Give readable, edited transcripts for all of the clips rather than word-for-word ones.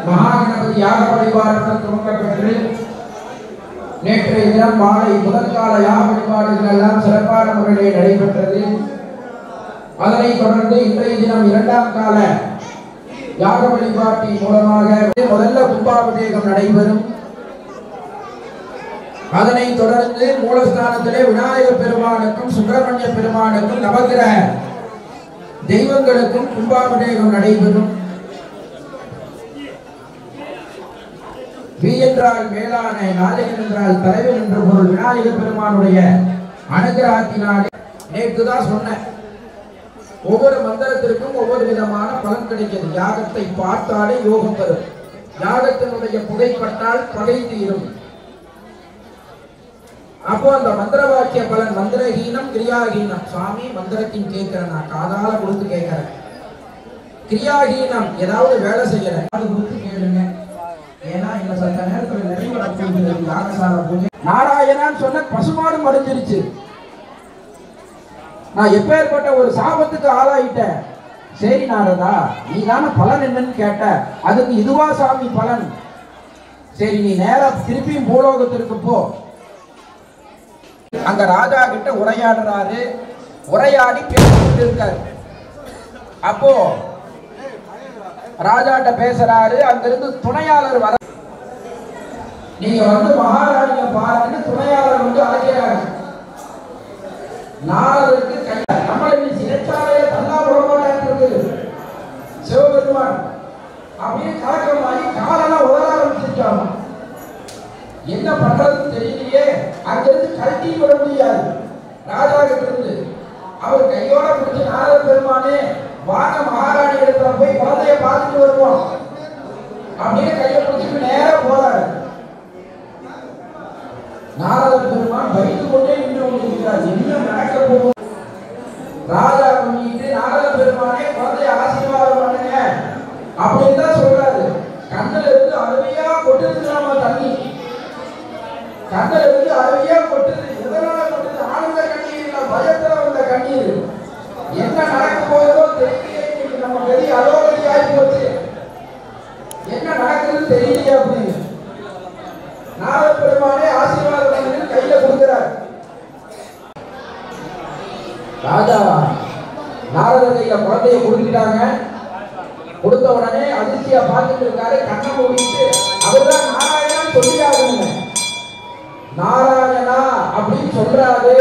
மகாகணபதி யாக வழிபாடுடன் துவங்கப்பெற்று நேற்றைய தினம் மாலை முதற்கால யாக வழிபாடுகள் எல்லாம் சிறப்பான முறையில் நடைபெற்றது. அதனைத் தொடர்ந்து இன்றைய தினம் இரண்டாம் கால யாக வழிபாட்டின் மூலமாக முதல்ல கும்பாபிஷேகம் நடைபெறும். அதனைத் தொடர்ந்து மூலஸ்தானத்திலே விநாயகர் பெருமானுக்கும் சுப்பிரமணிய பெருமானுக்கும் நவகிரக தெய்வங்களுக்கும் கும்பாபிஷேகம் நடைபெறும். வி என்றால் மேலான, நாயகன் என்றால் தலைவன் என்ற பொருள். விநாயகர் பெருமானுடைய அனுகிரகத்தினாலே நேற்று தான் சொன்னேன், ஒவ்வொரு மந்திரத்திற்கும் ஒவ்வொரு விதமான பலன் கிடைக்கிறது. யாகத்தை பார்த்தாலே யோகம் வரும், யாகத்தினுடைய புகைப்பட்டால் பகை தீரும். அப்போ அந்த மந்திர வாக்கிய பலன் மந்திரஹீனம் கிரியாஹீனம். சுவாமி மந்திரத்தின் கேட்கிறேன், நான் காதால கொடுத்து கேட்கிறேன். கிரியாஹீனம் ஏதாவது வேலை செய்யறேன் அது கொடுத்து கேளுங்க. ஏன்னா இந்த சத்த நேரத்தில் நிறைவட போகிறது யாகசால பூஜை. நாராயணான்னு சொன்ன பசுமாடு மடிஞ்சிருச்சு. நான் எப்பேற்பட்ட ஒரு சாபத்துக்கு ஆளாயிட்டேன். சரி நாரதா, நீ தானே பலன் என்னன்னு கேட்ட, அதுக்கு இதுவா சாமி பலன்? சரி நீ நேரா திருப்பியும் பூலோகத்திற்கு போ. அங்க ராஜா கிட்ட உரையாடுறாரு, உரையாடி பேசிட்டு இருக்காரு. அப்போ ராஜாட்ட பேசுறாரு, அங்கிருந்து துணையாளர் வர, நீங்க வந்து மகாராணிய பாருன்னு துணையாளர் வந்து அழைக்கிறாரு. நாரதருக்கு கையில நம்மளை சிறைச்சாலையில தள்ளா போடமாட்டாங்க சிவபெருமான் அப்படியே கலக்கமாகி காலெல்லாம் உதற ஆரம்பிச்சிருக்காங்க. என்ன பண்றதுன்னு தெரியலையே. அங்கிருந்து கழட்டி விட முடியாது ராஜா கிட்ட இருந்து. அவர் கையோட பிடிச்சு, நாரத பெருமானே வாங்க மகாராணி இடத்துல போய் குழந்தைய பார்த்துட்டு வருவோம் அப்படின்னு கையை பிடிச்சிட்டு நேரம் போறாரு. நாரத பெருமான் பயந்து கொண்டே நின்று கொண்டிருக்கிறார். என்ன நடக்க போகும்? ராஜா பண்ணிட்டு நாரத பெருமானே குழந்தைய ஆசீர்வாதம் பண்ணுங்க அப்படின்னு தான் சொல்றாரு. கண்ணுல இருந்து அருமையா கொட்டுது, நம்ம தண்ணி கண்ணுல இருந்து அருமையா கொட்டுது. எதனால கொட்டுது? ஆனந்த கண்ணீர் இல்ல, பயத்துல வந்த கண்ணீர். என்ன நடக்க போகுதோ தெரியலையே. நம்ம பெரிய அலோகதி ஆகி போச்சு, என்ன நடக்குதுன்னு தெரியலையே அப்படின்னு நாரத பெருமானே ஆசீர்வாதம் பண்ணி கையில கொடுக்கிறார். ராஜா நாரத கையில குழந்தைய கொடுத்துட்டாங்க. கொடுத்த உடனே அதிர்ச்சியா பார்த்துட்டு இருக்காரு. கண்ணை மூடிட்டு அவர்தான் நாராயணன் சொல்லியாகணுங்க. நாராயணா அப்படின்னு சொல்றாரு.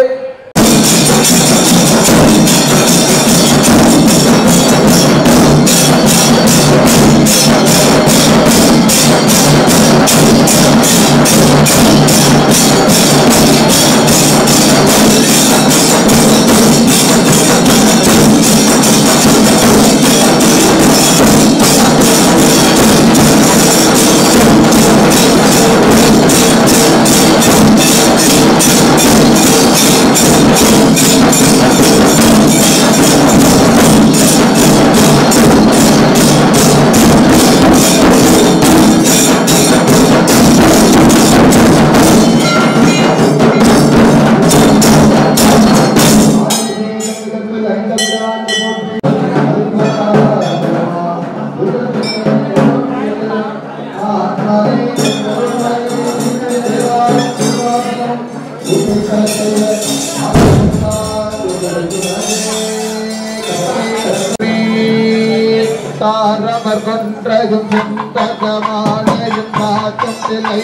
தாரமர் கொன்றையும் சுந்தகமானையும் காக்கும் சிலை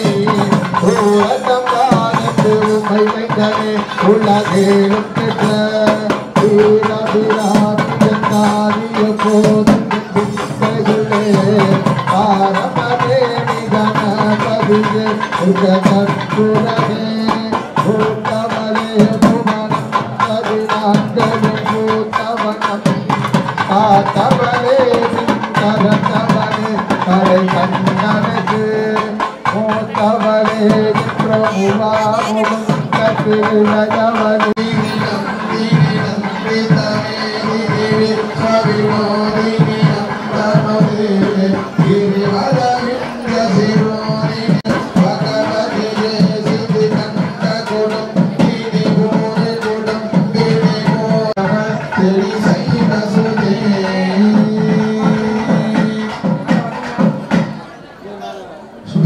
ஊரகம்பானது உமை வைத்தனே உலகேலும் பெற்ற வீரபிராதிய போதும் தாரமரே நிகனபதியே உகமற்புரமே பூத்தவரே புவனம் பதினாந்தலும் பூத்தவனம் ஆத்தவரே கரத்தவரே கரை கண்ணனது மூத்தவரே பிரமுவாமும் கபிலயவரே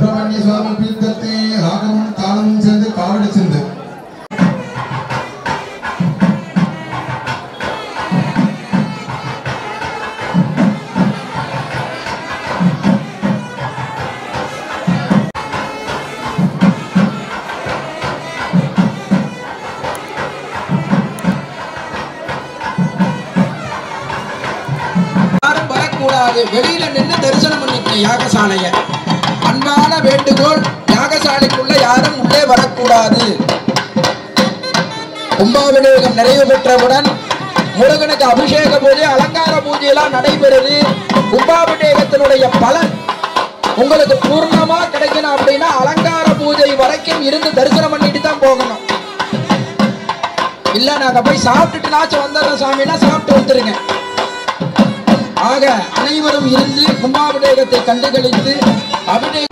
சுப்பிரமணிய சுவாமி தீர்த்தத்தை ராகமும் தாளமும் சேர்ந்து காவடி சிந்து. வெளியில நின்று தரிசனம் பண்ணிக்கணும் யாகசாலைய. அன்பான வேண்டுகோள், யாகசாலைக்குள்ள யாரும் உள்ளே வரக்கூடாது. கும்பாபிஷேகம் நிறைவு பெற்றவுடன் முருகனுக்கு அபிஷேக பூஜை, அலங்கார பூஜை எல்லாம் நடைபெறுது. கும்பாபிஷேகத்தினுடைய பலன் உங்களுக்கு பூர்ணமா கிடைக்கணும் அப்படின்னா அலங்கார பூஜை வரைக்கும் இருந்து தரிசனம் பண்ணிட்டு தான் போகணும். இல்ல நாங்க போய் சாப்பிட்டுட்டு நாச்சும் வந்துடுறோம் சாமின்னா சாப்பிட்டு வந்துருங்க. ஆக அனைவரும் இருந்து கும்பாபிஷேகத்தை கண்டுகளித்து அபிஷேக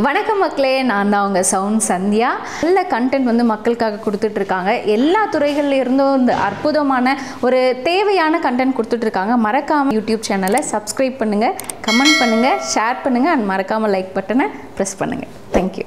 வணக்கம் மக்களே, நான் தான் உங்கள் சவுண்ட் சந்தியா. நல்ல கண்டென்ட் வந்து மக்களுக்காக கொடுத்துட்ருக்காங்க. எல்லா துறைகளில் இருந்தும் இந்த அற்புதமான ஒரு தேவையான கண்டென்ட் கொடுத்துட்ருக்காங்க. மறக்காமல் யூடியூப் சேனலை சப்ஸ்கிரைப் பண்ணுங்கள், கமெண்ட் பண்ணுங்கள், ஷேர் பண்ணுங்கள் அண்ட் மறக்காமல் லைக் பட்டனை ப்ரெஸ் பண்ணுங்கள். தேங்க்யூ.